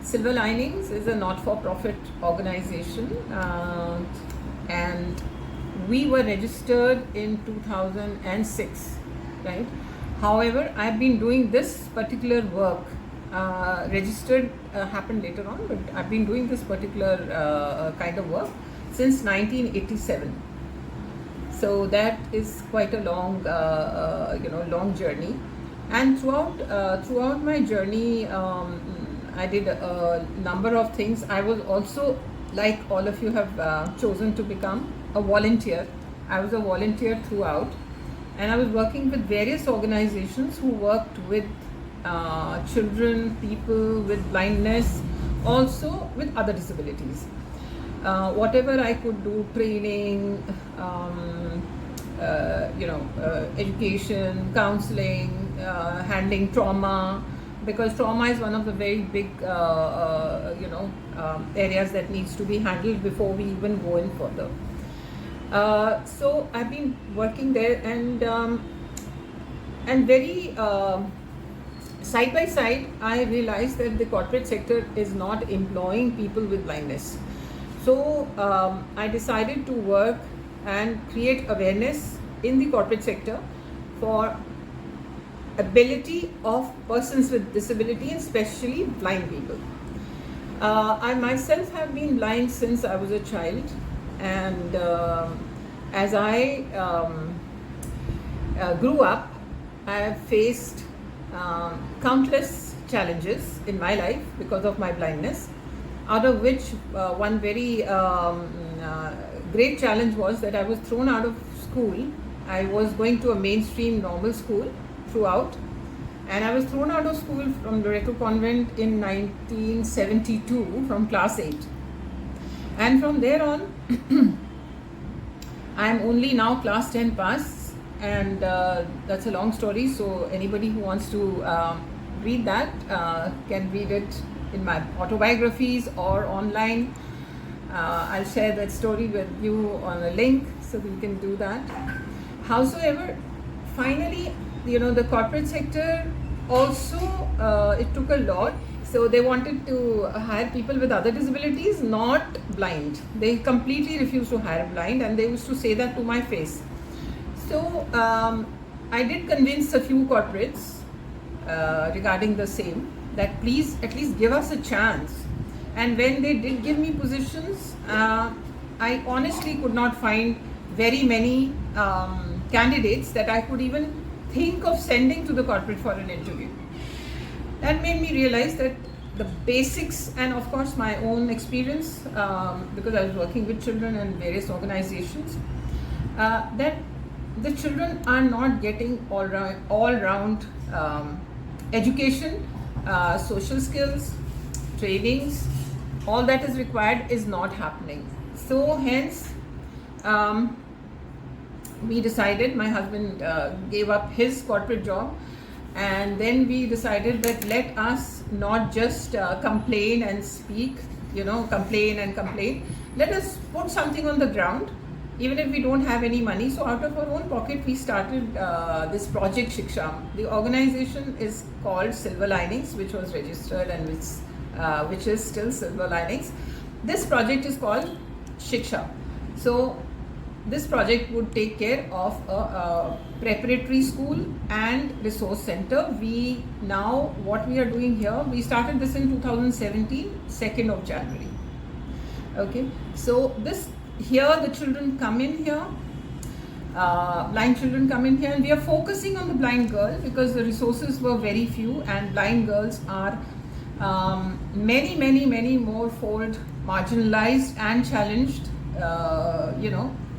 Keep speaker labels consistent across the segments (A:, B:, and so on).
A: Silver Linings is a not-for-profit organization, and we were registered in 2006, right? However, I've been doing this particular work. Registered happened later on, but I've been doing this particular kind of work since 1987. So that is quite a long, long journey. And throughout my journey, I did a number of things. I was also, like all of you, have chosen to become a volunteer. I was a volunteer throughout, and I was working with various organizations who worked with children, people with blindness, also with other disabilities. Whatever I could do, training, education, counseling, handling trauma, because trauma is one of the very big areas that needs to be handled before we even go in further. So I've been working there, and very side by side, I realized that the corporate sector is not employing people with blindness. So I decided to work and create awareness in the corporate sector for ability of persons with disability, and especially blind people. I myself have been blind since I was a child, and as I grew up, I have faced countless challenges in my life because of my blindness, out of which one very great challenge was that I was thrown out of school. I was going to a mainstream normal school throughout, and I was thrown out of school from Loreto Convent in 1972 from class 8, and from there on I am only now class 10 pass, and that's a long story, so anybody who wants to read that can read it in my autobiographies or online. I'll share that story with you on a link so that you can do that. Howsoever, finally, the corporate sector also, it took a lot. So they wanted to hire people with other disabilities, not blind. They completely refused to hire blind, and they used to say that to my face. So I did convince a few corporates regarding the same, that please at least give us a chance. And when they did give me positions, I honestly could not find very many candidates that I could even think of sending to the corporate for an interview. That made me realize that the basics, and of course my own experience, because I was working with children and various organizations, that the children are not getting all round education, social skills, trainings, all that is required is not happening. So hence, we decided, my husband gave up his corporate job, and then we decided that let us not just complain and speak, complain and complain. Let us put something on the ground, even if we don't have any money. So out of our own pocket, we started this project Shiksha. The organization is called Silver Linings, which was registered and which is still Silver Linings. This project is called Shiksha. So this project would take care of a preparatory school and resource center. What we are doing here, we started this in 2017, 2nd of January. Okay, so here the children come in here, blind children come in here, and we are focusing on the blind girl because the resources were very few, and blind girls are many more fold marginalized and challenged,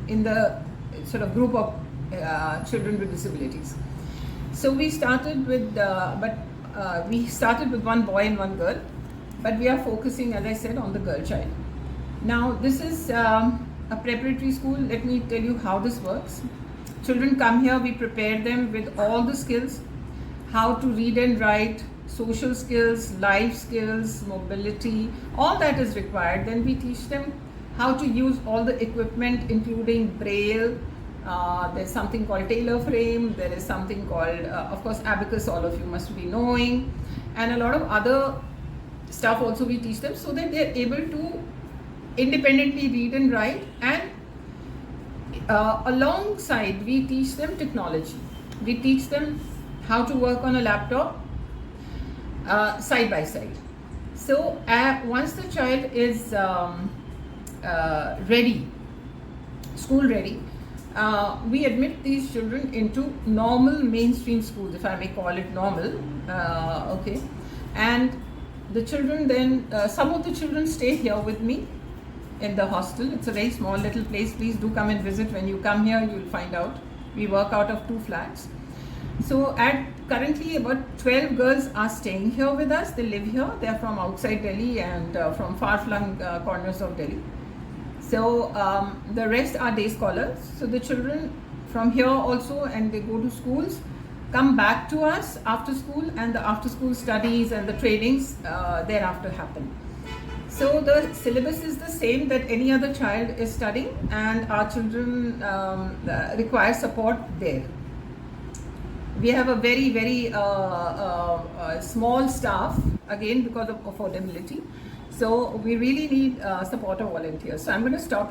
A: in the sort of group of children with disabilities. So we started with, we started with one boy and one girl, but we are focusing, as I said, on the girl child. Now this is a preparatory school. Let me tell you how this works. Children come here, we prepare them with all the skills, how to read and write, social skills, life skills, mobility, all that is required. Then we teach them how to use all the equipment, including braille. There's something called tailor frame. There is something called, of course, abacus, all of you must be knowing. and a lot of other stuff also we teach them, so that they're able to independently read and write. And alongside, we teach them technology. We teach them how to work on a laptop side by side. So once the child is ready, school ready, we admit these children into normal mainstream schools, if I may call it normal. Okay, and the children then, some of the children stay here with me in the hostel. It's a very small little place. Please do come and visit. When you come here, you'll find out. We work out of 2 flats. So currently about 12 girls are staying here with us. They live here. They are from outside Delhi and from far-flung corners of Delhi. So the rest are day scholars. So the children from here also, and they go to schools, come back to us after school, and the after school studies and the trainings thereafter happen. So the syllabus is the same that any other child is studying, and our children require support there. We have a very small staff, again because of affordability. So we really need support of volunteers. So I'm going to stop